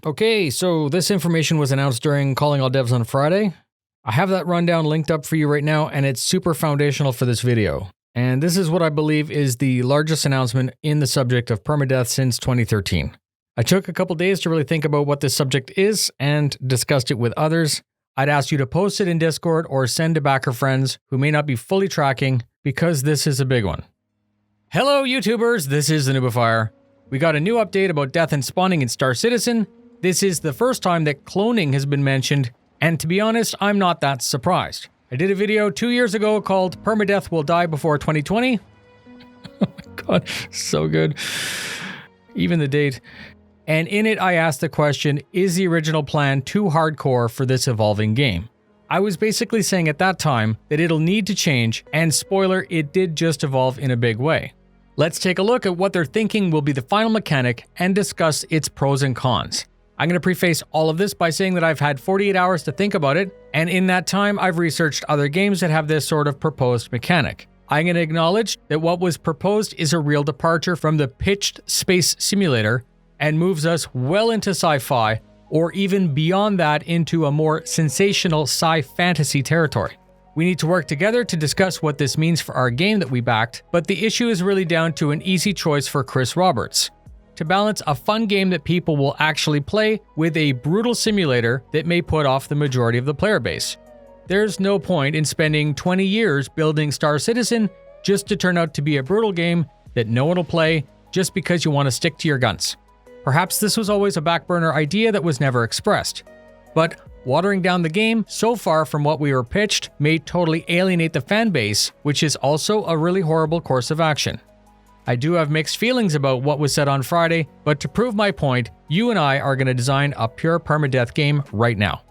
Okay, so this information was announced during Calling All Devs on Friday. I have that rundown linked up for you right now, and it's super foundational for this video. And this is what I believe is the largest announcement in the subject of permadeath since 2013. I took a couple days to really think about what this subject is and discussed it with others. I'd ask you to post it in Discord or send to backer friends who may not be fully tracking, because this is a big one. Hello YouTubers, this is the noobifier. We got a new update about death and spawning in Star Citizen. This is the first time that cloning has been mentioned, and to be honest, I'm not that surprised. I did a video 2 years ago called Permadeath Will Die Before 2020. Oh my god, so good. Even the date. And in it, I asked the question, is the original plan too hardcore for this evolving game? I was basically saying at that time that it'll need to change, and spoiler, it did just evolve in a big way. Let's take a look at what they're thinking will be the final mechanic and discuss its pros and cons. I'm going to preface all of this by saying that I've had 48 hours to think about it, and in that time, I've researched other games that have this sort of proposed mechanic. I'm going to acknowledge that what was proposed is a real departure from the pitched space simulator and moves us well into sci-fi, or even beyond that into a more sensational sci-fantasy territory. We need to work together to discuss what this means for our game that we backed, but the issue is really down to an easy choice for Chris Roberts: to balance a fun game that people will actually play with a brutal simulator that may put off the majority of the player base. There's no point in spending 20 years building Star Citizen just to turn out to be a brutal game that no one will play just because you want to stick to your guns. Perhaps this was always a back burner idea that was never expressed. But watering down the game so far from what we were pitched may totally alienate the fan base, which is also a really horrible course of action. I do have mixed feelings about what was said on Friday, but to prove my point, you and I are going to design a pure permadeath game right now.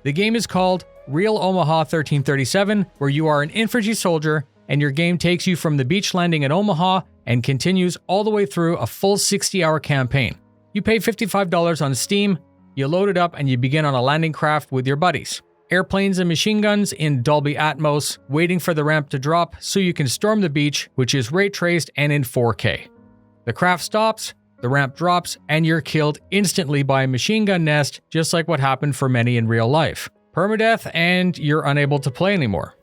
The game is called Real Omaha 1337, where you are an infantry soldier and your game takes you from the beach landing in Omaha and continues all the way through a full 60-hour campaign. You pay $55 on Steam, you load it up, and you begin on a landing craft with your buddies. Airplanes and machine guns in Dolby Atmos, waiting for the ramp to drop so you can storm the beach, which is ray traced and in 4K. The craft stops, the ramp drops, and you're killed instantly by a machine gun nest, just like what happened for many in real life. Permadeath, and you're unable to play anymore.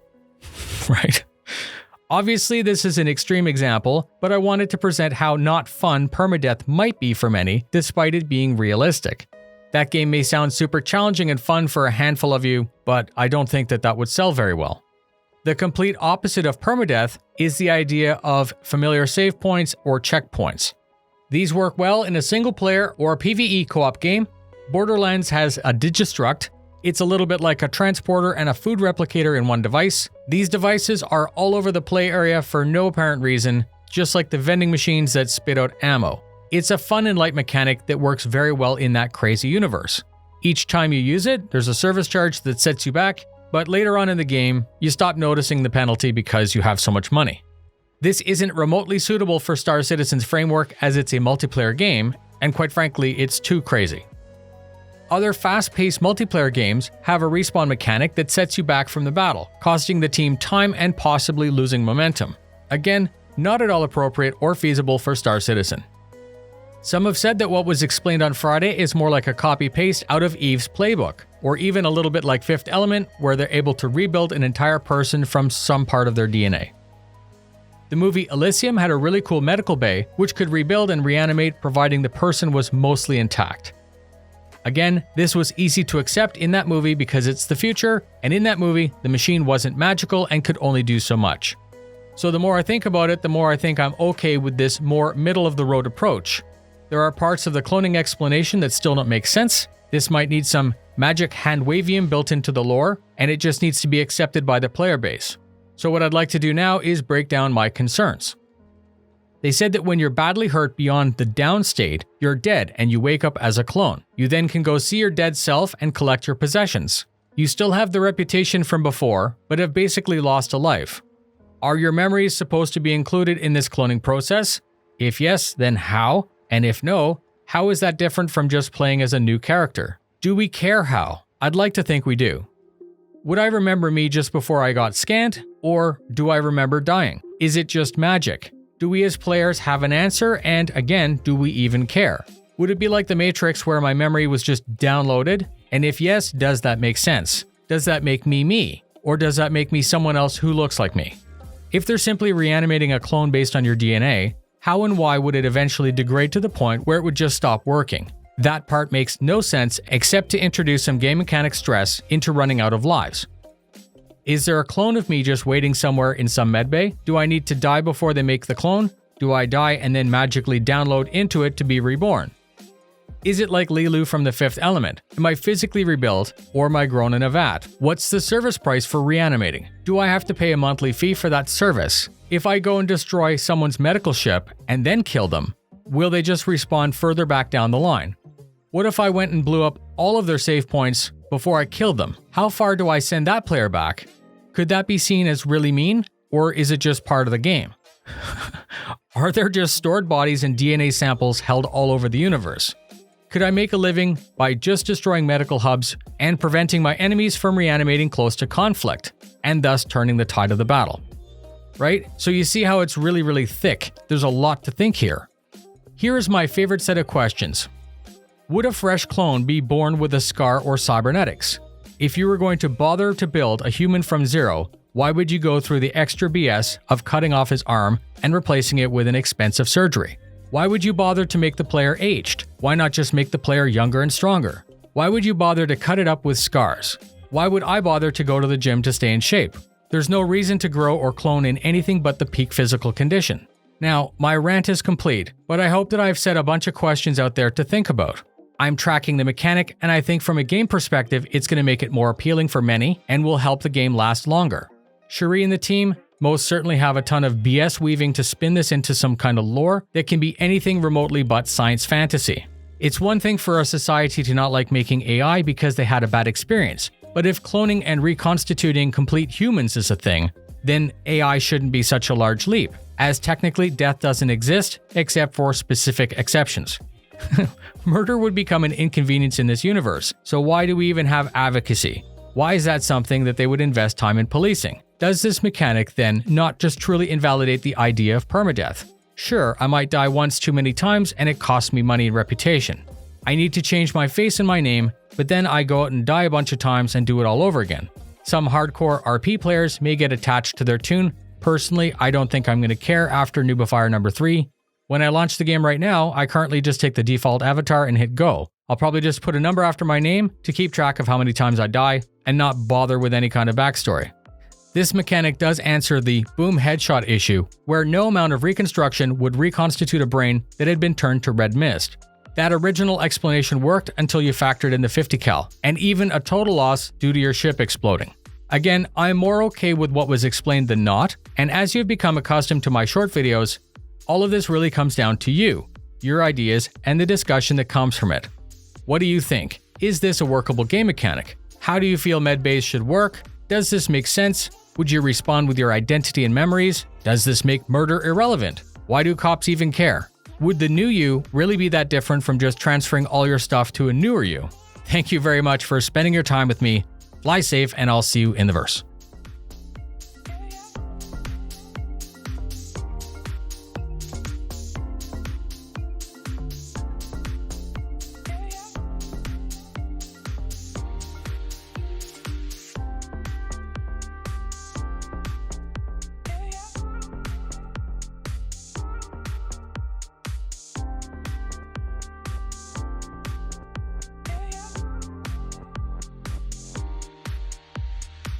Right? Obviously, this is an extreme example, but I wanted to present how not fun permadeath might be for many, despite it being realistic. That game may sound super challenging and fun for a handful of you, but I don't think that would sell very well. The complete opposite of permadeath is the idea of familiar save points or checkpoints. These work well in a single-player or PvE co-op game. Borderlands has a Digistruct. It's a little bit like a transporter and a food replicator in one device. These devices are all over the play area for no apparent reason, just like the vending machines that spit out ammo. It's a fun and light mechanic that works very well in that crazy universe. Each time you use it, there's a service charge that sets you back, but later on in the game, you stop noticing the penalty because you have so much money. This isn't remotely suitable for Star Citizen's framework as it's a multiplayer game, and quite frankly, it's too crazy. Other fast-paced multiplayer games have a respawn mechanic that sets you back from the battle, costing the team time and possibly losing momentum. Again, not at all appropriate or feasible for Star Citizen. Some have said that what was explained on Friday is more like a copy-paste out of Eve's playbook, or even a little bit like Fifth Element, where they're able to rebuild an entire person from some part of their DNA. The movie Elysium had a really cool medical bay, which could rebuild and reanimate providing the person was mostly intact. Again, this was easy to accept in that movie because it's the future, and in that movie, the machine wasn't magical and could only do so much. So the more I think about it, the more I think I'm okay with this more middle-of-the-road approach. There are parts of the cloning explanation that still don't make sense. This might need some magic hand-wavium built into the lore, and it just needs to be accepted by the player base. So what I'd like to do now is break down my concerns. They said that when you're badly hurt beyond the down state, you're dead and you wake up as a clone. You then can go see your dead self and collect your possessions. You still have the reputation from before, but have basically lost a life. Are your memories supposed to be included in this cloning process? If yes, then how? And if no, how is that different from just playing as a new character? Do we care how? I'd like to think we do. Would I remember me just before I got scanned? Or do I remember dying? Is it just magic? Do we as players have an answer? And again, do we even care? Would it be like the Matrix where my memory was just downloaded? And if yes, does that make sense? Does that make me me? Or does that make me someone else who looks like me? If they're simply reanimating a clone based on your DNA, how and why would it eventually degrade to the point where it would just stop working? That part makes no sense except to introduce some game mechanic stress into running out of lives. Is there a clone of me just waiting somewhere in some medbay? Do I need to die before they make the clone? Do I die and then magically download into it to be reborn? Is it like Lilu from The Fifth Element? Am I physically rebuilt, or am I grown in a vat? What's the service price for reanimating? Do I have to pay a monthly fee for that service? If I go and destroy someone's medical ship and then kill them, will they just respawn further back down the line? What if I went and blew up all of their save points before I killed them? How far do I send that player back? Could that be seen as really mean, or is it just part of the game? Are there just stored bodies and DNA samples held all over the universe? Could I make a living by just destroying medical hubs and preventing my enemies from reanimating close to conflict, and thus turning the tide of the battle? Right? So you see how it's really thick. There's a lot to think here. Here is my favorite set of questions. Would a fresh clone be born with a scar or cybernetics? If you were going to bother to build a human from zero, why would you go through the extra BS of cutting off his arm and replacing it with an expensive surgery? Why would you bother to make the player aged? Why not just make the player younger and stronger? Why would you bother to cut it up with scars? Why would I bother to go to the gym to stay in shape? There's no reason to grow or clone in anything but the peak physical condition. Now, my rant is complete, but I hope that I've set a bunch of questions out there to think about. I'm tracking the mechanic, and I think from a game perspective, it's going to make it more appealing for many and will help the game last longer. Cherie and the team most certainly have a ton of BS weaving to spin this into some kind of lore that can be anything remotely but science fantasy. It's one thing for a society to not like making AI because they had a bad experience, but if cloning and reconstituting complete humans is a thing, then AI shouldn't be such a large leap, as technically death doesn't exist except for specific exceptions. Murder would become an inconvenience in this universe, so why do we even have advocacy? Why is that something that they would invest time in policing? Does this mechanic then not just truly invalidate the idea of permadeath? Sure, I might die once too many times and it costs me money and reputation. I need to change my face and my name, but then I go out and die a bunch of times and do it all over again. Some hardcore RP players may get attached to their tune. Personally, I don't think I'm going to care after noobifier number 3. When I launch the game right now, I currently just take the default avatar and hit go. I'll probably just put a number after my name to keep track of how many times I die and not bother with any kind of backstory. This mechanic does answer the boom headshot issue, where no amount of reconstruction would reconstitute a brain that had been turned to red mist. That original explanation worked until you factored in the 50 cal, and even a total loss due to your ship exploding. Again, I'm more okay with what was explained than not, and as you've become accustomed to my short videos, all of this really comes down to you, your ideas, and the discussion that comes from it. What do you think? Is this a workable game mechanic? How do you feel medbays should work? Does this make sense? Would you respond with your identity and memories? Does this make murder irrelevant? Why do cops even care? Would the new you really be that different from just transferring all your stuff to a newer you? Thank you very much for spending your time with me. Fly safe, and I'll see you in the verse.